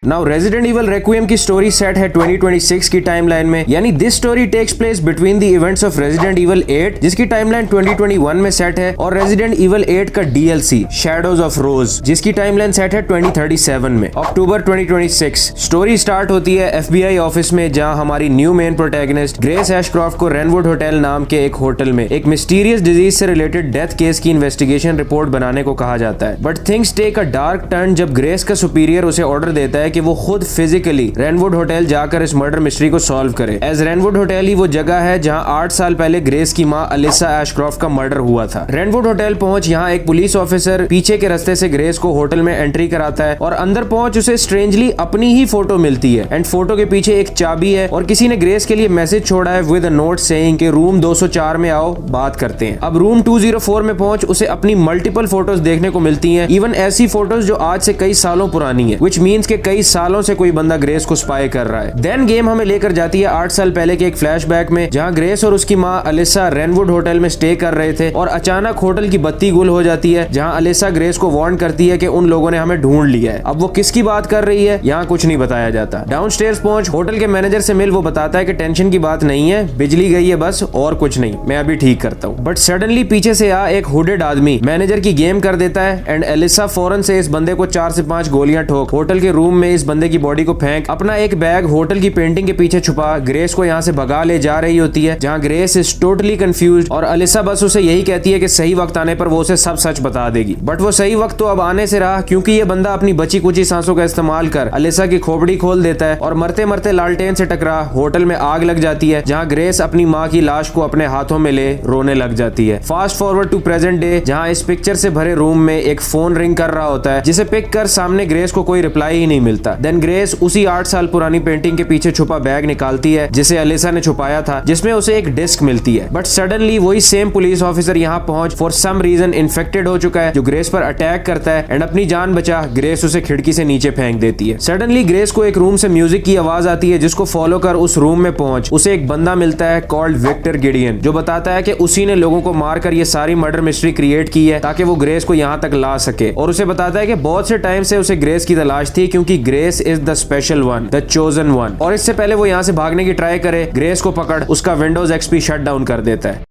Now resident evil रेक्विएम की story set है 2026 की टाइमलाइन में, यानी this story takes place between the events of Resident Evil 8 जिसकी टाइमलाइन 2021 में सेट है, और रेजिडेंट इविल 8 का डीएलसी शैडोज ऑफ रोज जिसकी टाइमलाइन सेट है 2037 में, अक्टूबर 2026। स्टोरी स्टार्ट होती है एफबीआई ऑफिस में, जहां हमारी new main protagonist Grace Ashcroft को रेनवुड होटल नाम के एक होटल में एक मिस्टीरियस डिजीज से रिलेटेड डेथ केस की इन्वेस्टिगेशन रिपोर्ट बनाने को कहा जाता है। But things take a dark turn जब ग्रेस का सुपीरियर उसे ऑर्डर देता है कि वो खुद फिजिकली रेनवुड होटल जाकर इस मर्डर मिस्ट्री को सॉल्व करे, एज रेनवुड होटल ही वो जगह है जहां 8 साल पहले ग्रेस की मां अलिसा एशक्रॉफ्ट का मर्डर हुआ था। रेनवुड होटल पहुंच यहाँ एक पुलिस ऑफिसर पीछे के रास्ते से ग्रेस को होटल में एंट्री कराता है, और अंदर पहुंच उसे स्ट्रेंजली अपनी ही फोटो मिलती है, एंड फोटो के पीछे एक चाबी है और किसी ने ग्रेस के लिए मैसेज छोड़ा है विद अ नोट सेइंग कि रूम 204 में आओ, बात करते हैं। अब रूम 204 में पहुंच उसे अपनी मल्टीपल फोटोज देखने को मिलती हैं, इवन ऐसी फोटोज जो आज से कई सालों पुरानी है, व्हिच मींस के कई सालों से कोई बंदा ग्रेस को स्पाई कर रहा है। देन गेम हमें लेकर जाती है 8 साल पहले के एक फ्लैशबैक में, जहां ग्रेस और उसकी मां अलिसा रेनवुड होटल में स्टे कर रहे थे, और अचानक होटल की बत्ती गुल हो जाती है, जहां अलिसा ग्रेस को वार्न करती है कि उन लोगों ने हमें ढूंढ लिया है। अब वो किसकी बात कर रही है यहाँ कुछ नहीं बताया जाता। डाउनस्टेयर्स पहुंच होटल के मैनेजर से मिल, वो बताता है कि टेंशन की बात नहीं है, बिजली गई है बस, और कुछ नहीं, मैं अभी ठीक करता हूँ। बट सडनली पीछे से आ एक हुडेड आदमी मैनेजर की गेम कर देता है, एंड एलिसा फौरन से इस बंदे को 4 से 5 गोलियां ठोक होटल के रूम में इस बंदे की बॉडी को फेंक अपना एक बैग होटल की पेंटिंग के पीछे छुपा ग्रेस को यहाँ से भगा ले जा रही होती है, जहाँ ग्रेस इज टोटली कंफ्यूज्ड, और अलिसा बस उसे यही कहती है कि सही वक्त आने पर वो उसे सब सच बता देगी। बट वो सही वक्त तो अब आने से रहा, क्योंकि ये बंदा अपनी बची कुची सांसों का इस्तेमाल कर अलिसा की खोपड़ी खोल देता है, और मरते मरते लालटेन से टकरा होटल में आग लग जाती है, जहाँ ग्रेस अपनी माँ की लाश को अपने हाथों में ले रोने लग जाती है। Fast forward to present day, जहाँ इस पिक्चर से भरे रूम में एक फोन रिंग कर रहा होता है, जिसे पिक कर सामने ग्रेस को कोई रिप्लाई ही नहीं मिलता। देन ग्रेस उसी 8 साल पुरानी पेंटिंग के पीछे छुपा बैग निकालती है जिसे अलिसा ने छुपाया था, जिसमें उसे एक डिस्क मिलती है। बट सडनली वही सेम पुलिस ऑफिसर यहाँ पहुंच फॉर सम रीजन इन्फेक्टेड हो चुका है, जो ग्रेस पर अटैक करता है, एंड अपनी जान बचा ग्रेस उसे खिड़की से नीचे फेंक देती है। सडनली ग्रेस को एक रूम से म्यूजिक की आवाज आती है, जिसको फॉलो कर उस रूम में पहुंच उसे एक बंदा मिलता है कॉल्ड विक्टर गिडियन, जो बताता है कि उसी ने लोगों को मारकर ये सारी मर्डर मिस्ट्री क्रिएट की है ताकि वो ग्रेस को यहाँ तक ला सके, और उसे बताता है कि बहुत से टाइम से उसे ग्रेस की तलाश थी, क्योंकि grace is the special one, the chosen one, और इससे पहले वो यहाँ से भागने की ट्राई करे, ग्रेस को पकड़ उसका विंडोज एक्सपी शट डाउन कर देता है।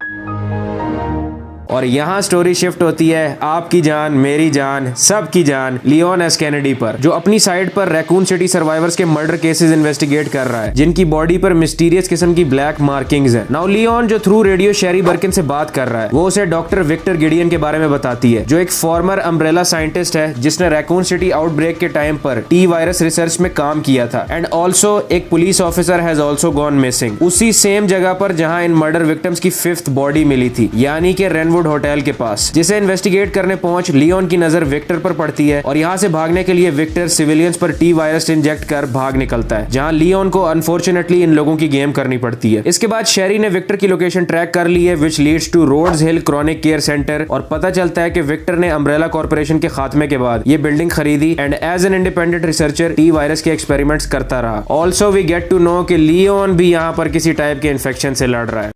और यहाँ स्टोरी शिफ्ट होती है आपकी जान, मेरी जान, सबकी जान लियोन एस कैनेडी पर, जो अपनी साइड पर रैकून सिटी सर्वाइवर्स के मर्डर केसेस इन्वेस्टिगेट कर रहा है, जिनकी बॉडी पर मिस्टीरियस किस्म की ब्लैक मार्किंग्स हैं। नाउ लियोन जो थ्रू रेडियो शेरी बर्किन से बात कर रहा है, वो उसे डॉक्टर विक्टर गिडियन के बारे में बताती है, जो एक फॉर्मर अम्ब्रेला साइंटिस्ट है, जिसने रैकून सिटी आउटब्रेक के टाइम पर टी वायरस रिसर्च में काम किया था, एंड ऑल्सो एक police officer has also gone missing, उसी सेम जगह पर जहां इन मर्डर विक्टिम्स की 5th बॉडी मिली थी, यानी कि रेनवुड होटल के पास, जिसे इन्वेस्टिगेट करने पहुंच लियोन की नजर विक्टर पर पड़ती है, और यहाँ से भागने के लिए विक्टर सिविलियंस पर टी वायरस इंजेक्ट कर भाग निकलता है, जहां लियोन को अनफॉर्चुनेटली इन लोगों की गेम करनी पड़ती है। इसके बाद शेरी ने विक्टर की लोकेशन ट्रैक कर ली है, which leads to Rhodes Hill chronic care centre, और पता चलता है कि विक्टर ने अम्ब्रेला कॉर्पोरेशन के खात्मे के बाद ये बिल्डिंग खरीदी, and as an independent researcher T virus के एक्सपेरिमेंट्स करता रहा। Also we get to know कि लियोन भी यहाँ पर किसी टाइप के इन्फेक्शन से लड़ रहा है।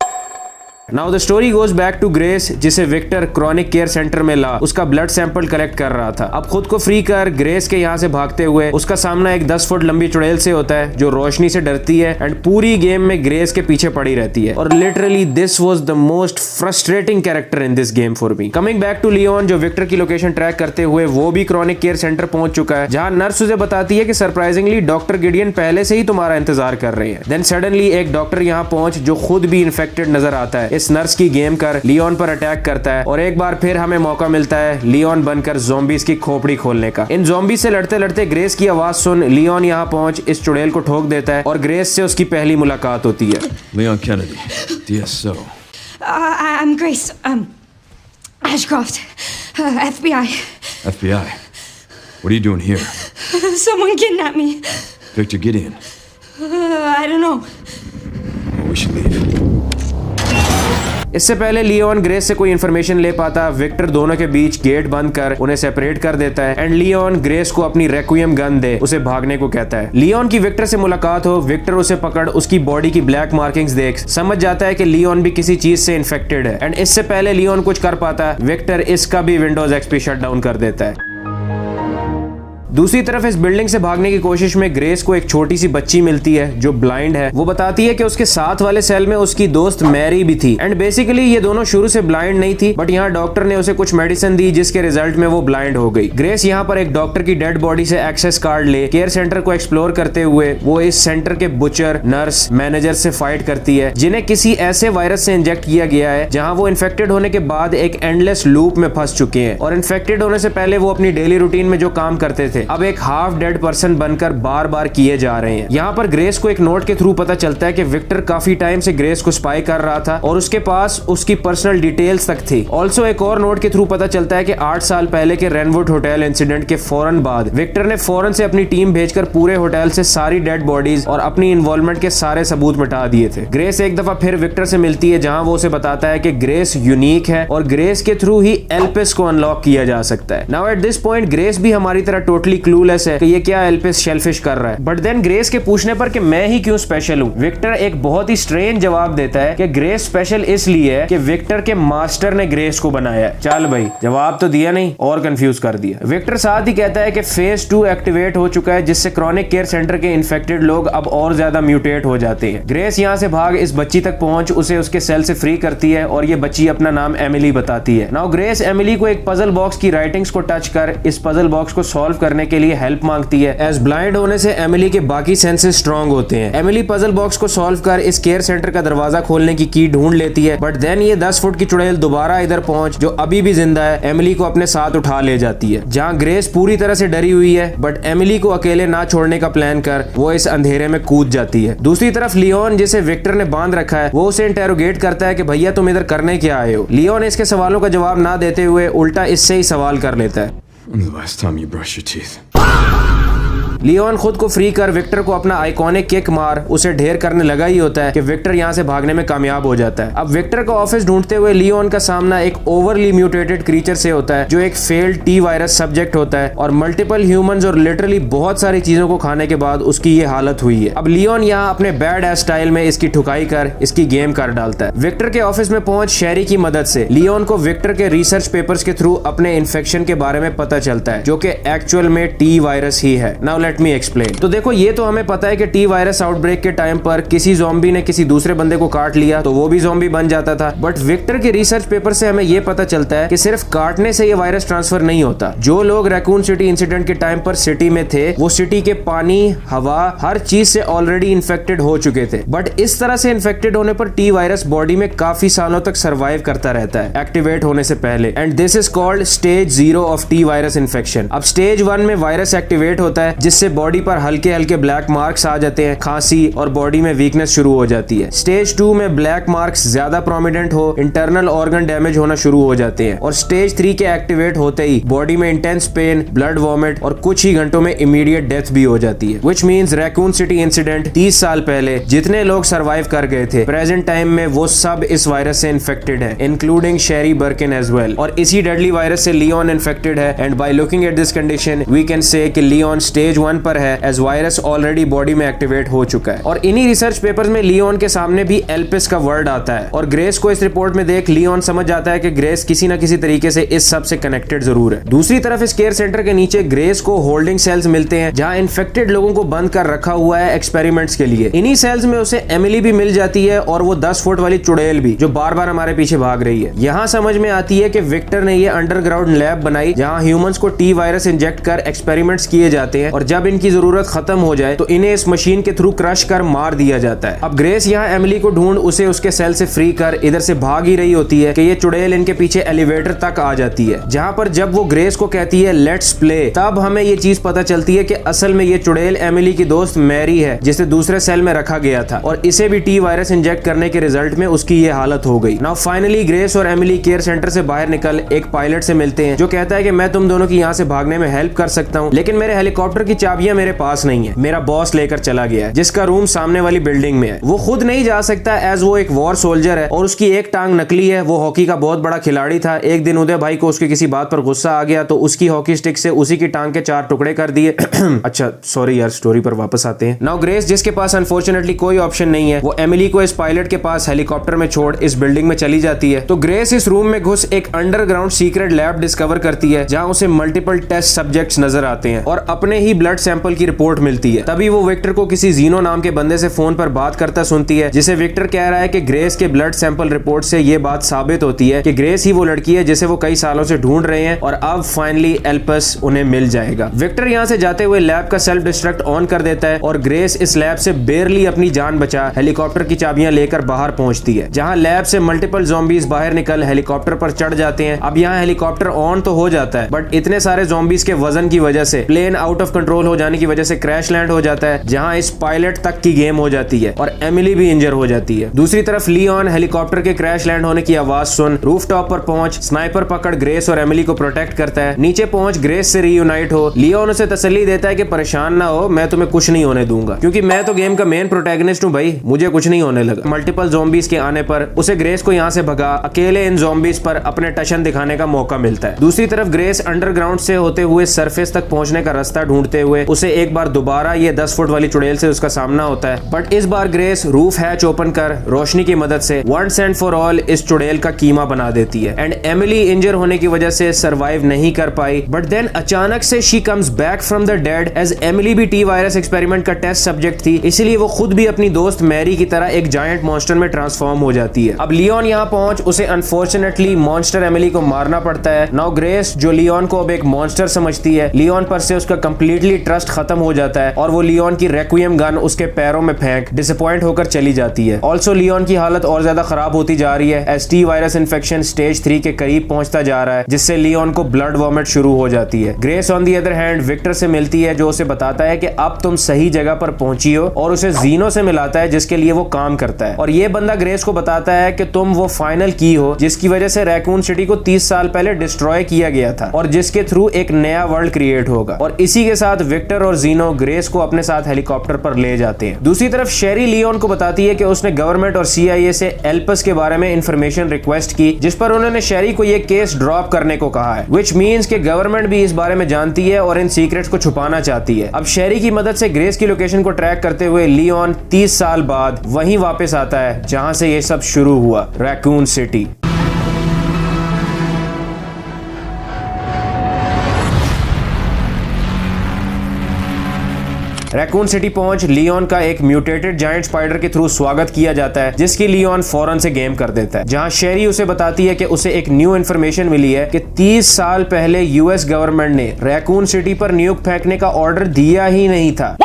Now the story goes back to Grace, जिसे विक्टर क्रॉनिक केयर सेंटर में ला उसका ब्लड सैंपल कलेक्ट कर रहा था। अब खुद को फ्री कर ग्रेस के यहाँ से भागते हुए उसका सामना एक 10 फुट लंबी चुड़ैल से होता है, जो रोशनी से डरती है, एंड पूरी गेम में ग्रेस के पीछे पड़ी रहती है, और literally this was the most frustrating character in this game for me. Coming back to Leon, जो विक्टर की लोकेशन ट्रैक करते हुए वो भी क्रॉनिक केयर सेंटर पहुंच चुका है, जहां नर्स उसे बताती है कि सरप्राइजिंगली डॉक्टर गिडियन पहले से ही तुम्हारा इंतजार कर रहे हैं। देन सडनली एक डॉक्टर यहाँ पहुंच जो खुद भी इन्फेक्टेड नजर आता है, इस नर्स की गेम कर लियोन पर अटैक करता है, और एक बार फिर हमें मौका मिलता है लियोन बनकर ज़ॉम्बीज़ की खोपड़ी खोलने का। इन ज़ॉम्बी से लड़ते लड़ते ग्रेस की आवाज सुन लियोन यहाँ पहुंच इस चुड़ैल को ठोक देता है, और ग्रेस से उसकी पहली मुलाकात होती है। Leon Kennedy, DSO. I'm Grace, Ashcroft, FBI. FBI. What are you doing here? Someone kidnapped me. Victor Gideon. I don't know. Well, we should leave. इससे पहले लियोन ग्रेस से कोई इन्फॉर्मेशन ले पाता, विक्टर दोनों के बीच गेट बंद कर उन्हें सेपरेट कर देता है, एंड लियोन ग्रेस को अपनी रेक्विएम गन दे उसे भागने को कहता है। लियोन की विक्टर से मुलाकात हो, विक्टर उसे पकड़ उसकी बॉडी की ब्लैक मार्किंग्स देख समझ जाता है कि लियोन भी किसी चीज से इन्फेक्टेड है, एंड इससे पहले लियोन कुछ कर पाता, विक्टर इसका भी विंडोज एक्सपी शट डाउन कर देता है। दूसरी तरफ इस बिल्डिंग से भागने की कोशिश में ग्रेस को एक छोटी सी बच्ची मिलती है जो ब्लाइंड है। वो बताती है कि उसके साथ वाले सेल में उसकी दोस्त मैरी भी थी एंड बेसिकली ये दोनों शुरू से ब्लाइंड नहीं थी, बट यहाँ डॉक्टर ने उसे कुछ मेडिसिन दी जिसके रिजल्ट में वो ब्लाइंड हो गई। ग्रेस यहाँ पर एक डॉक्टर की डेड बॉडी से एक्सेस कार्ड ले केयर सेंटर को एक्सप्लोर करते हुए वो इस सेंटर के बुचर, नर्स, मैनेजर से फाइट करती है जिन्हें किसी ऐसे वायरस से इंजेक्ट किया गया है जहाँ वो इन्फेक्टेड होने के बाद एक एंडलेस लूप में फंस चुके हैं और इन्फेक्टेड होने से पहले वो अपनी डेली रूटीन में जो काम करते थे अब एक हाफ डेड पर्सन बनकर बार बार किए जा रहे हैं। यहाँ पर ग्रेस को एक नोट के थ्रू पता चलता है कि विक्टर काफी टाइम से ग्रेस को स्पाई कर रहा था और उसके पास उसकी पर्सनल डिटेल्स तक थी। ऑल्सो एक और नोट के थ्रू पता चलता है कि 8 साल पहले के रेनवुड होटल इंसिडेंट के फौरन बाद विक्टर ने फौरन से अपनी टीम भेजकर पूरे होटल से सारी डेड बॉडीज और अपनी इन्वॉल्वमेंट के सारे सबूत मिटा दिए थे। ग्रेस एक दफा फिर विक्टर से मिलती है जहां वो उसे बताता है कि ग्रेस यूनिक है और ग्रेस के थ्रू ही एल्पिस को अनलॉक किया जा सकता है। Now at this point grace भी हमारी तरह टोटली क्लूलेस है कि ये क्या एल्पिस शेलफिश कर रहा है, बट देन ग्रेस के पूछने पर कि मैं ही क्यों स्पेशल हूँ, विक्टर एक बहुत ही स्ट्रेंज जवाब देता है कि ग्रेस स्पेशल इसलिए है कि विक्टर के मास्टर ने ग्रेस को बनाया है। चल भाई, जवाब तो दिया नहीं और कंफ्यूज कर दिया। विक्टर साथ ही कहता है कि फेज 2 एक्टिवेट हो चुका है जिससे क्रॉनिक केयर सेंटर के इन्फेक्टेड लोग अब और ज्यादा म्यूटेट हो जाते हैं। ग्रेस यहाँ से भाग इस बच्ची तक पहुंच उसे उसके सेल से फ्री करती है और ये बच्ची अपना नाम एमिली बताती है। नाउ ग्रेस एमिली को एक पजल बॉक्स की राइटिंग्स को टच कर इस पजल बॉक्स को सॉल्व करने के लिए हेल्प मांगती है। एज ब्लाइंड होने से एमिली के बाकी सेंसेस स्ट्रॉन्ग होते हैं। एमिली पजल बॉक्स को सॉल्व कर इस केयर सेंटर का दरवाजा खोलने की ढूंढ लेती है, बट देन ये 10 फुट की चुड़ैल दोबारा इधर पहुंच जो अभी भी जिंदा है एमिली को अपने साथ उठा ले जाती है। जहां ग्रेस पूरी तरह से डरी हुई है बट एमिली को अकेले ना छोड़ने का प्लान कर वो इस अंधेरे में कूद जाती है। दूसरी तरफ लियोन जिसे विक्टर ने बांध रखा है वो उसे इंटेरोगेट करता है कि भैया तुम इधर करने क्या आए हो। लियोन इसके सवालों का जवाब ना देते हुए उल्टा इससे ही सवाल कर लेता है। When the last time you brush your teeth? Leon खुद को फ्री कर विक्टर को अपना आइकॉनिक किक मार उसे ढेर करने लगा ही होता है कि विक्टर यहाँ से भागने में कामयाब हो जाता है। अब विक्टर का ऑफिस ढूंढते हुए लियोन का सामना एक ओवरली म्यूटेटेड क्रीचर से होता है जो एक फेल्ड टी वायरस सब्जेक्ट होता है और मल्टीपल ह्यूमंस और लिटरली बहुत सारी चीजों को खाने के बाद उसकी ये हालत हुई है। अब लियोन यहाँ अपने बैड एस स्टाइल में इसकी ठुकाई कर इसकी गेम कर डालता है। विक्टर के ऑफिस में पहुंच शेरी की मदद से लियोन को विक्टर के रिसर्च पेपर्स के थ्रू अपने इन्फेक्शन के बारे में पता चलता है जो कि एक्चुअल में टी वायरस ही है। Now let me explain. तो देखो ये तो हमें पता है कि टी वायरस आउटब्रेक के टाइम पर किसी ज़ॉम्बी ने किसी दूसरे बंदे को काट लिया तो वो भी ज़ॉम्बी बन जाता था, बट विक्टर के रिसर्च पेपर से हमें ये पता चलता है कि सिर्फ काटने से ये वायरस ट्रांसफर नहीं होता। जो लोग रैकून सिटी इंसिडेंट के टाइम पर सिटी में थे वो सिटी के पानी, हवा, हर चीज से ऑलरेडी इन्फेक्टेड हो चुके थे, बट इस तरह से इन्फेक्टेड होने पर टी वायरस बॉडी में काफी सालों तक सर्वाइव करता रहता है एक्टिवेट होने से पहले, and this is called stage 0 of T virus infection. अब स्टेज 1 में वायरस एक्टिवेट होता है जिससे बॉडी पर हल्के हल्के ब्लैक मार्क्स आ जाते हैं, खांसी और बॉडी में वीकनेस शुरू हो जाती है। स्टेज 2 में ब्लैक मार्क्स ज्यादा प्रोमिनेंट हो, इंटरनल ऑर्गन डैमेज होना शुरू हो जाते हैं, और स्टेज 3 के एक्टिवेट होते ही बॉडी में इंटेंस पेन, ब्लड वॉमिट और कुछ ही घंटों में इमीडिएट डेथ भी हो जाती है। Which means raccoon city incident 30 साल पहले जितने लोग सर्वाइव कर गए थे प्रेजेंट टाइम में वो सब इस वायरस से इन्फेक्टेड है, इंक्लूडिंग शेरी बर्किन एज वेल, और इसी डेडली वायरस से लियोन इन्फेक्टेड है। And by looking at this condition we can say कि लियोन स्टेज 1 पर है एज वायरस ऑलरेडी बॉडी में एक्टिवेट हो चुका है। और इन्हीं रिसर्च पेपर्स में लियोन के सामने भी एल्पिस का वर्ड आता है, और ग्रेस को इस रिपोर्ट में देख लियोन समझ जाता है कि ग्रेस किसी न किसी तरीके से इस सब से कनेक्टेड जरूर है। दूसरी तरफ इस केयर सेंटर के नीचे ग्रेस को होल्डिंग सेल्स मिलते हैं जहां इन्फेक्टेड लोगों को बंद कर रखा हुआ है एक्सपेरिमेंट्स के लिए। इन्हीं सेल्स में उसे एमिली भी मिल जाती है और वो 10 फुट वाली चुड़ैल भी जो बार बार हमारे पीछे भाग रही है। यहाँ समझ में आती है कि विक्टर ने ये अंडरग्राउंड लैब बनाई जहाँ ह्यूमंस को टी वायरस इंजेक्ट कर एक्सपेरिमेंट्स किए जाते हैं, और जब इनकी जरूरत खत्म हो जाए तो इन्हें इस मशीन के थ्रू क्रश कर मार दिया जाता है। अब ग्रेस यहाँ एमिली को ढूंढ उसे उसके सेल से फ्री कर इधर से भाग ही रही होती है कि ये चुड़ैल इनके पीछे एलिवेटर तक आ जाती है, जहाँ पर जब वो ग्रेस को कहती है लेट्स प्ले, तब हमें ये चीज पता चलती है कि असल में ये चुड़ैल एमिली की दोस्त मैरी है जिसे दूसरे सेल में रखा गया था, और इसे भी टी वायरस इंजेक्ट करने के रिजल्ट में उसकी ये हालत हो गई। नाउ फाइनली ग्रेस और एमिली केयर सेंटर से बाहर निकल एक पायलट से मिलते हैं जो कहता है कि मैं तुम दोनों की यहाँ से भागने में हेल्प कर सकता हूँ, लेकिन मेरे हेलीकॉप्टर की चाबियां मेरे पास नहीं है, मेरा बॉस लेकर चला गया है, जिसका रूम सामने वाली बिल्डिंग में है। वो खुद नहीं जा सकता एज वो एक वॉर सोल्जर है और उसकी एक टांग नकली है। वो हॉकी का बहुत बड़ा खिलाड़ी था। एक दिन उदय भाई को उसके किसी बात पर गुस्सा आ गया तो उसकी हॉकी स्टिक से उसी की टांग के 4 टुकड़े कर दिए। अच्छा सॉरी यार, स्टोरी पर वापस आते हैं। नाउ ग्रेस, जिसके पास अनफॉर्चुनेटली कोई ऑप्शन नहीं है, वो एमिली को इस पायलट के पास हेलीकॉप्टर में छोड़ इस बिल्डिंग में चली जाती है। तो ग्रेस इस रूम में घुस एक अंडरग्राउंड सीक्रेट लैब डिस्कवर करती है जहां उसे मल्टीपल टेस्ट सब्जेक्ट्स नजर आते हैं और अपने ही ब्लड सैंपल की रिपोर्ट मिलती है। तभी वो विक्टर को किसी जीनो नाम के बंदे से फोन पर बात करता सुनती है, जिसे विक्टर कह रहा है कि ग्रेस के ब्लड सैंपल रिपोर्ट से ये बात साबित होती है कि ग्रेस ही वो लड़की है जिसे वो कई सालों से ढूंढ रहे हैं और अब फाइनली एल्पस उन्हें मिल जाएगा। विक्टर यहाँ से जाते हुए लैब का सेल्फ डिस्ट्रक्ट ऑन कर देता है और ग्रेस इस लैब से बेरली अपनी जान बचा हेलीकॉप्टर की चाबियां लेकर बाहर पहुंचती है, जहां लैब से मल्टीपल ज़ॉम्बीज बाहर निकल हेलीकॉप्टर पर चढ़ जाते हैं। अब यहाँ हेलीकॉप्टर ऑन तो हो जाता है बट इतने सारे ज़ॉम्बीज के वजन की वजह से प्लेन आउट ऑफ कंट्रोल हो जाने की वजह से क्रैश लैंड हो जाता है, जहां इस पायलट तक की गेम हो जाती है और एमिली भी इंजर हो जाती है। दूसरी तरफ लियोन हेलीकॉप्टर के क्रैश लैंड होने की आवाज सुन रूफटॉप पर पहुंच स्नाइपर पकड़ ग्रेस और एमिली को प्रोटेक्ट करता है। नीचे पहुंच ग्रेस से रीयूनाइट हो लियोन उसे तसल्ली देता है कि परेशान ना हो, मैं तुम्हें कुछ नहीं होने दूंगा क्योंकि मैं तो गेम का मेन प्रोटैगनिस्ट हूं भाई, मुझे कुछ नहीं होने लगा। मल्टीपल ज़ॉम्बीज के आने पर उसे ग्रेस को यहाँ से भगा अकेले इन ज़ॉम्बीज पर अपने टशन दिखाने का मौका मिलता है। दूसरी तरफ ग्रेस अंडरग्राउंड से होते हुए सरफेस तक पहुंचने का रास्ता ढूंढते हुए उसे एक बार दोबारा ये 10 फुट वाली चुड़ैल से उसका सामना होता है, बट इस बार ग्रेस रूफ हैच ओपन कर रोशनी की मदद से वंस एंड फॉर ऑल इस चुड़ैल का कीमा बना देती है एंड एमिली इंजर होने की वजह से सरवाइव नहीं कर पाई। बट देन अचानक से she comes back from the dead as Emily भी टी वायरस एक्सपेरिमेंट का टेस्ट सब्जेक्ट थी, इसलिए वो खुद भी अपनी दोस्त मैरी की तरह एक जायंट मॉन्स्टर में ट्रांसफॉर्म हो जाती है। अब लियोन यहाँ पहुंच उसे अनफॉर्चुनेटली मॉन्स्टर एमिली को मारना पड़ता है। नाउ ग्रेस जो लियोन को अब एक मॉन्स्टर समझती है, लियोन पर से उसका कंप्लीटली ट्रस्ट खत्म हो जाता है और वो लियोन की रेक्वियम गन उसके पैरों में फेंक डिसअपॉइंट होकर चली जाती है। ऑल्सो लियोन की हालत और ज्यादा खराब होती जा रही है as T virus infection stage 3 के करीब पहुंचता जा रहा है, जिससे लियोन को ब्लड वॉमिट शुरू हो जाती है। Grace on the other hand Victor से मिलती है जो उसे बताता है कि अब तुम सही जगह पर पहुंची हो और उसे जीनो से मिलाता है जिसके लिए वो काम करता है और ये बंदा ग्रेस को बताता है कि तुम वो फाइनल की हो जिसकी वजह से रैकून सिटी को 30 साल पहले डिस्ट्रॉय किया गया था और जिसके थ्रू एक नया वर्ल्ड क्रिएट होगा। और इसी के साथ विक्टर और जीनो ग्रेस को अपने साथ हेलीकॉप्टर पर ले जाते हैं। दूसरी तरफ शेरी लियोन को बताती है कि उसने गवर्नमेंट और CIA से एल्पस के बारे में इंफॉर्मेशन रिक्वेस्ट की, जिस पर उन्होंने शेरी को ये केस ड्रॉप करने को कहा है, विच मीन्स कि गवर्नमेंट भी इस बारे में जानती है और इन सीक्रेट्स को छुपाना चाहती है। अब शेरी की मदद से ग्रेस की लोकेशन को ट्रैक करते हुए लियोन 30 साल बाद वहीं वापस आता है जहां से ये सब शुरू हुआ, रैकून सिटी। रैकून सिटी पहुंच लियोन का एक म्यूटेटेड जायंट स्पाइडर के थ्रू स्वागत किया जाता है, जिसकी लियोन फौरन से गेम कर देता है। जहां शेरी उसे बताती है कि उसे एक न्यू इन्फॉर्मेशन मिली है कि 30 साल पहले US गवर्नमेंट ने रैकून सिटी पर न्यूक फेंकने का ऑर्डर दिया ही नहीं था।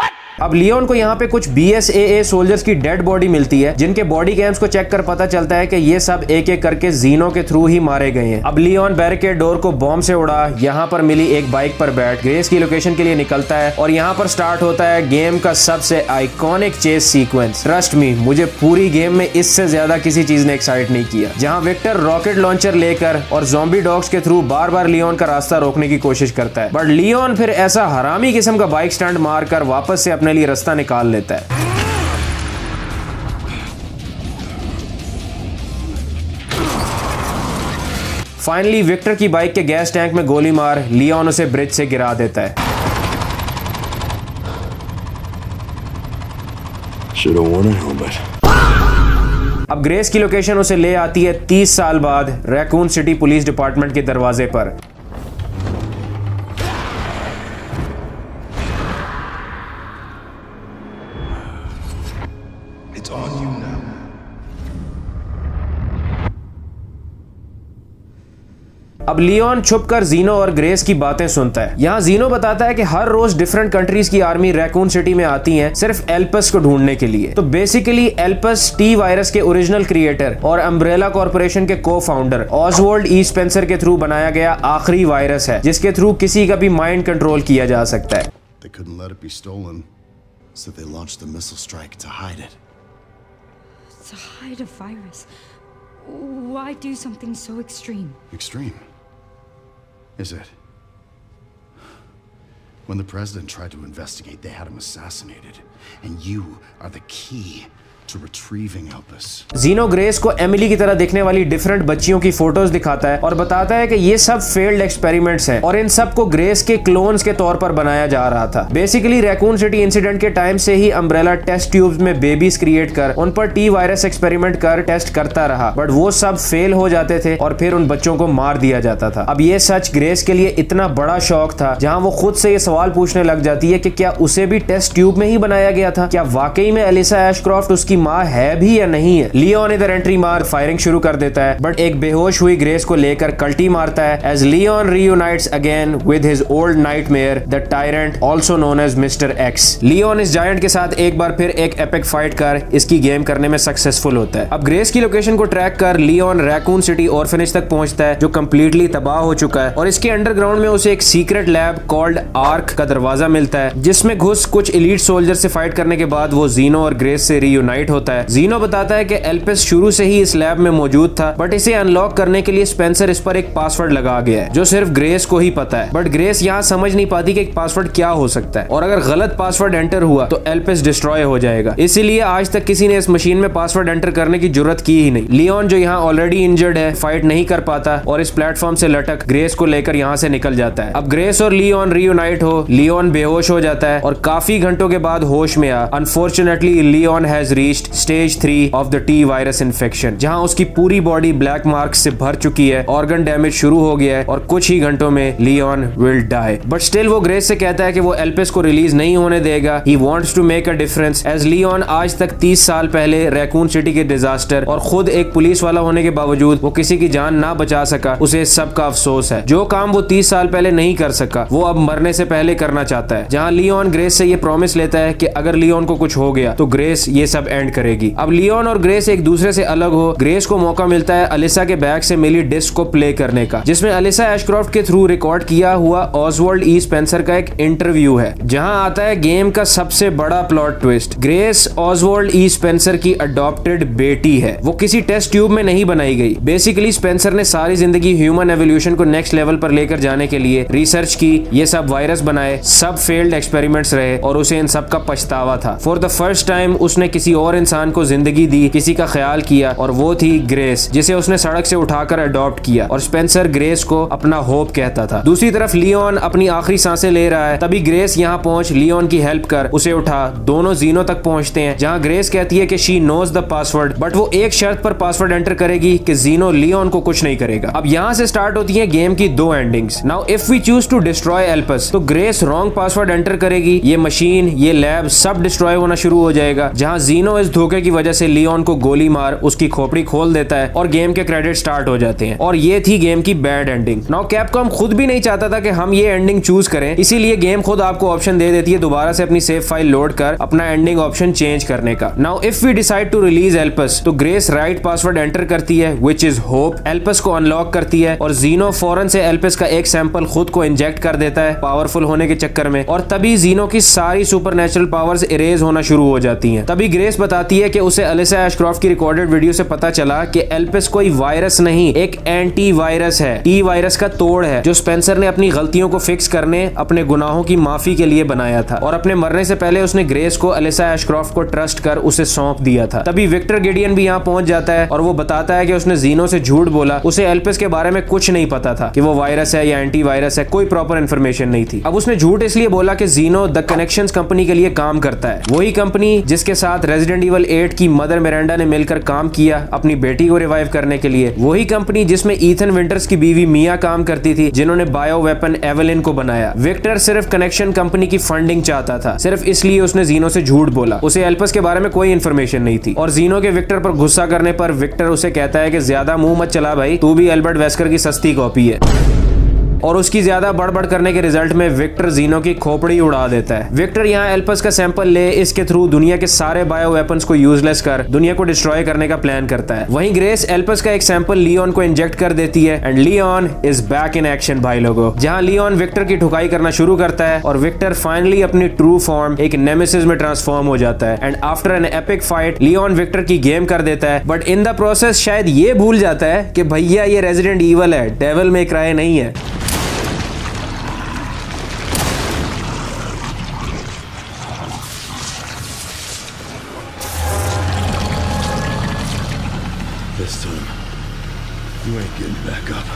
अब लियोन को यहाँ पे कुछ BSAA सोल्जर्स की डेड बॉडी मिलती है, जिनके बॉडी कैम्स को चेक कर पता चलता है कि ये सब एक एक करके जीनो के थ्रू ही मारे गए हैं। अब लियोन बैरिकेड डोर को बॉम्ब से उड़ा यहाँ पर मिली एक बाइक पर बैठ ग्रेस की लोकेशन के लिए निकलता है और यहाँ पर स्टार्ट होता है गेम का सबसे iconic chess sequence. Trust me, मुझे पूरी गेम में इससे ज्यादा किसी चीज ने एक्साइट नहीं किया, जहाँ विक्टर रॉकेट लॉन्चर लेकर और ज़ॉम्बी डॉग्स के थ्रू बार बार लियोन का रास्ता रोकने की कोशिश करता है, बट लियोन फिर ऐसा हरामी किस्म का बाइक स्टंट मारकर वापस से अपने लिए रास्ता निकाल लेता है। फाइनली विक्टर की बाइक के गैस टैंक में गोली मार लियोन उसे ब्रिज से गिरा देता है। अब ग्रेस की लोकेशन उसे ले आती है 30 साल बाद रैकून सिटी पुलिस डिपार्टमेंट के दरवाजे पर। अब लियोन छुपकर जीनो और ग्रेस की बातें सुनता है। यहाँ जीनो बताता है कि हर रोज डिफरेंट कंट्रीज की आर्मी रैकून सिटी में आती है सिर्फ एल्पस को ढूंढने के लिए। तो बेसिकली एल्पस टी वायरस के ओरिजिनल क्रिएटर और अम्ब्रेला कॉर्पोरेशन के को फाउंडर ऑसवाल्ड ई स्पेंसर के थ्रू बनाया गया आखिरी वायरस है, जिसके थ्रू किसी का भी माइंड कंट्रोल किया जा सकता है। They couldn't let it be stolen, so they launched a missile strike to hide it. To hide a virus? Why do something so extreme? Extreme? Is it? When the president tried to investigate, they had him assassinated. And you are the key to retrieving Elpis. Zeno Grace को Emily की तरह दिखने वाली different बच्चियों की photos दिखाता है और बताता है कि ये सब फेल्ड एक्सपेरिमेंट्स हैं और इन सब को ग्रेस के क्लोन्स के तौर पर बनाया जा रहा था। बेसिकली रैकून सिटी इंसिडेंट के टाइम से ही अम्ब्रेला टेस्ट ट्यूब्स में बेबीज क्रिएट कर उन पर टी वायरस एक्सपेरिमेंट कर टेस्ट करता रहा, बट वो सब फेल हो जाते थे और फिर उन बच्चों को मार दिया जाता था। अब ये सच ग्रेस के लिए इतना बड़ा शौक था जहां वो खुद से ये सवाल पूछने लग जाती है कि क्या उसे भी टेस्ट ट्यूब में ही बनाया गया था, क्या वाकई में एलिसा एशक्रॉफ्ट उसकी माँ है भी या नहीं है। लियोन इधर एंट्री मार फायरिंग शुरू कर देता है, बट एक बेहोश हुई ग्रेस को लेकर कल्टी मारता है as Leon reunites again with his old nightmare the tyrant also known as mister X. Leon इस जायंट के साथ एक बार फिर एक एपिक फाइट कर इसकी गेम करने में सक्सेसफुल होता है। अब ग्रेस की लोकेशन को ट्रैक कर लियोन रैकून सिटी ऑर्फनेज तक पहुंचता है जो कंप्लीटली तबाह हो चुका है और इसके अंडरग्राउंड में उसे एक सीक्रेट लैब कॉल्ड आर्क का दरवाजा मिलता है जिसमें घुस कुछ एलीट सोल्जर से फाइट करने के बाद वो जीनो और ग्रेस से रीयूनाइट होता है। जीनो बताता है कि एल्पिस शुरू से ही इस लैब में मौजूद था, बट इसे अनलॉक करने के लिए स्पेंसर इस पर एक पासवर्ड लगा गया है जो सिर्फ ग्रेस को ही पता है, बट ग्रेस यहाँ समझ नहीं पाती कि एक पासवर्ड क्या हो सकता है और अगर गलत पासवर्ड एंटर हुआ तो एल्पिस डिस्ट्रॉय हो जाएगा। इसीलिए आज तक किसी ने इस मशीन में पासवर्ड एंटर करने की जरूरत की ही नहीं। लियोन जो यहाँ ऑलरेडी इंजर्ड है, फाइट नहीं कर पाता और इस प्लेटफॉर्म से लटक ग्रेस को लेकर यहाँ से निकल जाता है। अब ग्रेस और लियोन रीयूनाइट हो, लियोन बेहोश हो जाता है और काफी घंटों के बाद होश में आ। Unfortunately Leon has reached stage 3 of the T virus infection, जहां उसकी पूरी बॉडी ब्लैक मार्क्स से भर चुकी है, ऑर्गन डैमेज शुरू हो गया है और कुछ ही घंटों में Leon will die. But still वो ग्रेस से कहता है कि वो एल्पिस को रिलीज नहीं होने देगा। He wants to make a difference as Leon आज तक 30 साल पहले रैकून सिटी के डिजास्टर और खुद एक पुलिस वाला होने के बावजूद वो किसी की जान ना बचा सका, उसे इस सब का अफसोस है। जो काम वो 30 साल पहले नहीं कर सका वो अब मरने से पहले करना चाहता है। जहां लियोन ग्रेस से ये प्रॉमिस लेता है कि अगर लियोन को कुछ हो गया तो ग्रेस ये सब एंड करेगी। अब लियोन और ग्रेस एक दूसरे से अलग हो, ग्रेस को मौका मिलता है अलिसा के बैग से मिली डिस्क को प्ले करने का जिसमें अलिसा एशक्रॉफ्ट के थ्रू रिकॉर्ड किया हुआ ऑसवाल्ड ई स्पेंसर का एक इंटरव्यू है। जहां आता है गेम का सबसे बड़ा प्लॉट ट्विस्ट। ग्रेस ऑसवाल्ड ई स्पेंसर की अडॉप्टेड बेटी है, वो किसी टेस्ट ट्यूब में नहीं बनाई गई। बेसिकली स्पेंसर ने सारी जिंदगी ह्यूमन एवोल्यूशन को नेक्स्ट लेवल पर लेकर जाने के लिए रिसर्च की, ये सब वायरस बनाए, सब फेल्ड एक्सपेरिमेंट्स रहे और उसे इन सब का पछतावा था। फॉर द फर्स्ट टाइम उसने किसी और इंसान को जिंदगी दी, किसी का ख्याल किया और वो थी ग्रेस, जिसे उसने सड़क से उठाकर अडॉप्ट किया और स्पेंसर ग्रेस को अपना होप कहता था। दूसरी तरफ लियोन अपनी आखिरी सांसें ले रहा है, तभी ग्रेस यहाँ पहुंच लियोन की हेल्प कर उसे उठा। दोनों जीनो तक पहुंचते हैं जहाँ ग्रेस कहती है कि she knows the password, but वो एक शर्त पर पासवर्ड एंटर करेगी कि जीनो लियोन को कुछ नहीं करेगा। अब यहाँ से स्टार्ट होती है गेम की दो endings. Now if we choose to destroy Elpis तो ग्रेस रॉन्ग पासवर्ड एंटर करेगी, ये मशीन, ये लैब सब डिस्ट्रॉय होना शुरू हो जाएगा। जहाँ जीनो इस धोखे की वजह से लियोन को गोली मार उसकी खोपड़ी खोल देता है और गेम के क्रेडिट स्टार्ट हो जाते हैं और ये थी गेम की बैड एंडिंग। नाउ कैपकॉम खुद भी नहीं चाहता था कि हम ये एंडिंग चूज करें, इसीलिए गेम खुद आपको ऑप्शन दे देती है दोबारा से अपनी सेव फाइल लोड कर अपना एंडिंग ऑप्शन चेंज करने का। Now if we decide to release Elpis तो ग्रेस राइट पासवर्ड एंटर करती है विच इज होप, एल्पस को अनलॉक करती है और जीनो फौरन से एल्पस का एक सैंपल खुद को इंजेक्ट कर देता है पावरफुल होने के चक्कर में और तभी जीनो की सारी सुपरनेचुरल पावर्स इरेज होना शुरू हो जाती हैं। तभी ग्रेस बताती है कि उसे अलिसा एशक्रॉफ्ट की रिकॉर्डेड वीडियो से पता चला कि एल्पस कोई वायरस नहीं, एक एंटी वायरस है, टी वायरस का तोड़ है जो स्पेंसर ने अपनी गलतियों को फिक्स करने, अपने गुनाहों की माफी के लिए बनाया था और अपने मरने से पहले उसने ग्रेस को अलिसा एशक्रॉफ्ट को ट्रस्ट कर उसे सौंप दिया था। तभी विक्टर गिडियन भी यहाँ पहुंच जाता है और वो बताता है कि उसने जीनो से झूठ बोला, उसे एल्पस के बारे में कुछ नहीं पता था कि वो वायरस है या एंटी वायरस है, कोई प्रॉपर इन्फॉर्मेशन नहीं थी। अब उसने झूठ इसलिए बोला कि जीनो द कनेक्शंस कंपनी के लिए काम करता है, वही कंपनी जिसके साथ रेजिडेंट इविल 8 की मदर मिरांडा ने मिलकर काम किया अपनी बेटी को रिवाइव करने के लिए, वही कंपनी जिसमें ईथन विंटर्स की बीवी मिया काम करती थी जिन्होंने बायो वेपन एवेलिन को बनाया। विक्टर सिर्फ कनेक्शन कंपनी की फंडिंग चाहता था, सिर्फ इसलिए उसने जीनो से झूठ बोला, उसे एल्पस के बारे में कोई इन्फॉर्मेशन नहीं थी। और जीनो के विक्टर पर गुस्सा करने पर विक्टर उसे कहता है कि ज्यादा मुंह मत चला भाई, तू भी एल्बर्ट वेस्कर की सस्ती कॉपी है और उसकी ज्यादा बड़बड़ करने के रिजल्ट में विक्टर जीनो की खोपड़ी उड़ा देता है। विक्टर यहाँ एल्पस का सैंपल ले इसके थ्रू दुनिया के सारे बायो वेपन्स को यूजलेस कर दुनिया को डिस्ट्रॉय करने का प्लान करता है। वहीं ग्रेस एल्पस का एक सैंपल लियोन को इंजेक्ट कर देती है and Leone is back in action भाई लोगो। जहाँ लियोन विक्टर की ठुकाई करना शुरू करता है और विक्टर फाइनली अपनी ट्रू फॉर्म एक नेमेसिस में ट्रांसफॉर्म हो जाता है and after an epic fight Leon Victor की गेम कर देता है, बट इन द प्रोसेस शायद ये भूल जाता है कि भैया ये रेजिडेंट इविल है, डेविल में क्राई नहीं है। this time. You ain't getting back up.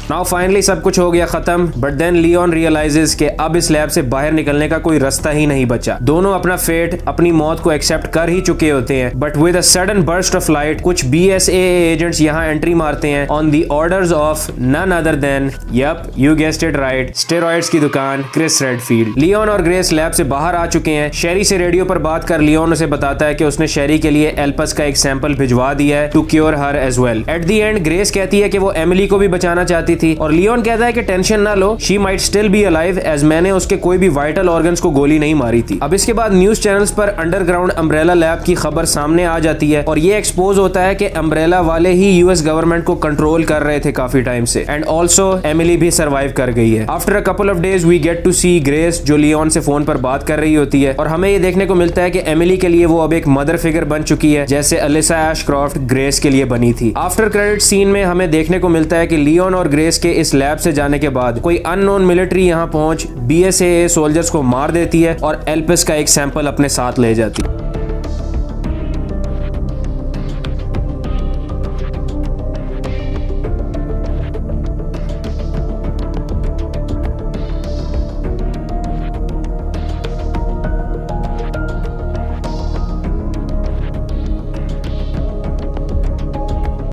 Now finally सब कुछ हो गया खत्म, बट देन लियोन रियलाइजेस कि अब इस लैब से बाहर निकलने का कोई रास्ता ही नहीं बचा। दोनों अपना फेट, अपनी मौत को एक्सेप्ट कर ही चुके होते हैं, but with a sudden burst of light कुछ BSAA एजेंट्स यहाँ एंट्री मारते हैं on the orders of none other than, yup you guessed it right, steroids की दुकान क्रिस रेडफील्ड। लियोन और ग्रेस लैब से बाहर आ चुके हैं। शेरी से रेडियो पर बात कर लियोन उसे बताता है कि उसने शेरी के लिए एल्पस का एक सैंपल भिजवा दिया है to cure her as well. At the end Grace कहती है कि वो एमिली को भी बचाना चाहती थी और लियोन कहता है कि टेंशन ना लो, she might still be alive as मैंने उसके कोई भी वाइटल ऑर्गन्स को गोली नहीं मारी थी। अब इसके बाद न्यूज चैनल्स पर अंडरग्राउंड अम्ब्रेला लैब की खबर सामने आ जाती है और ये एक्सपोज होता है कि अम्ब्रेला वाले ही यूएस गवर्नमेंट को कंट्रोल कर रहे थे काफी टाइम से, एंड ऑल्सो एमिली भी सर्वाइव कर गई है। After a couple of days we get to see Grace जो लियोन से फोन पर बात कर रही होती है और हमें ये देखने को मिलता है कि एमिली के लिए वो अब एक मदर फिगर बन चुकी है जैसे अलिसा एशक्रॉफ्ट ग्रेस के लिए बनी थी। आफ्टर क्रेडिट सीन में हमें देखने को मिलता है कि लियोन और ग्रेस के इस लैब से जाने के बाद कोई अननोन मिलिट्री यहां पहुंच BSAA सोल्जर्स को मार देती है और एल्पस का एक सैंपल अपने साथ ले जाती है।